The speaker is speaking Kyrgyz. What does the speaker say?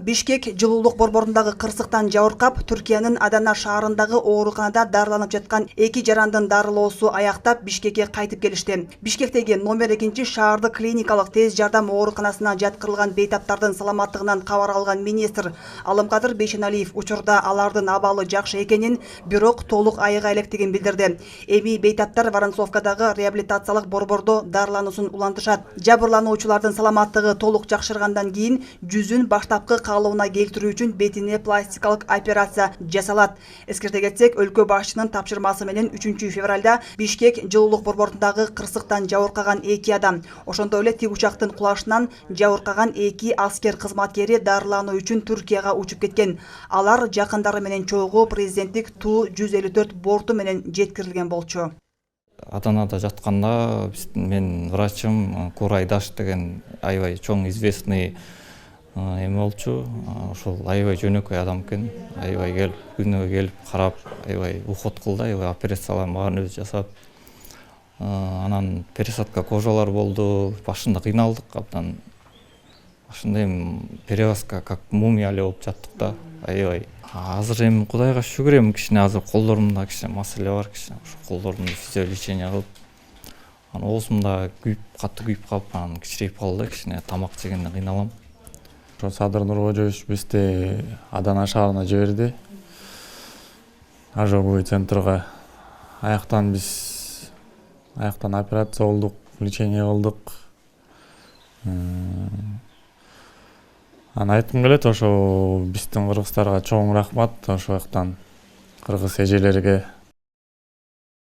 Бишкек жылуулук борборундагы кырсыктан жабыркап, Түркиянын Адана шаарындагы ооруканада дарыланып жаткан 2 жарандын дарылоосу аяктап Бишкекке кайтып келишти. Бишкектеги номер 2 шаардык клиникалык тез жардам ооруканасына жаткырылган бейтаптардын саламаттыгынан кабар алган министр Алымкадыр Бейшеналиев учурда алардын абалы жакшы экенин, бирок толук айыга электигин билдирди. Эми бейтаптар Воронцовкадагы реабилитациялык борбордо дарылануусун улантышат. Жабырлануучулардын саламаттыгы толук жакшыргандан кийин жүзүн баштапкы каалооуна келтирүү үчүн бетине пластикалык операция жасалат. Эскерте кетсек, өлкө башчынын тапшырмасы менен 3 февралда Бишкек жылуулук борборундагы кырсыктан жабыркаган 2 адам, ошондой эле тик учактын кулашынан жабыркаган 2 аскер кызматкери дарылануу үчүн Түркияга учуп кеткен. Алар жакындары менен чогуу президенттик Ту-154 борту менен жеткирилген болчу. Аданада жатканда мен врачым Курайдаш деген аябай чоң известный эме болчу. Ошол аябай жөнөкөй адам экен. Аябай келип, күнүгө келип карап, аябай уход кылды, аябай операцияларын баарын өзү жасап. Анан пересадка кожалар болду. Башында кыйналдык, абдан. Башында эми перевязка как мумия эле болуп жаттык да. Аябай. Азыр эми Кудайга шүгүр, эми кичине азыр колдорумда кичине маселе бар, кичине колдорумду физиолечение кылып. Анан оозумда катты күйүп калып, анан кичирейип калды, кичине тамак жегенде кыйналам. Садыр Нуркожоевич бизди Адана шаарына жиберди. Ожоговый центрга. Аяктан операция болдук, лечение кылдык. Анан айткым келет, ошо биздин кыргыздарга чоң рахмат, ошол жактан кыргыз эжелерге.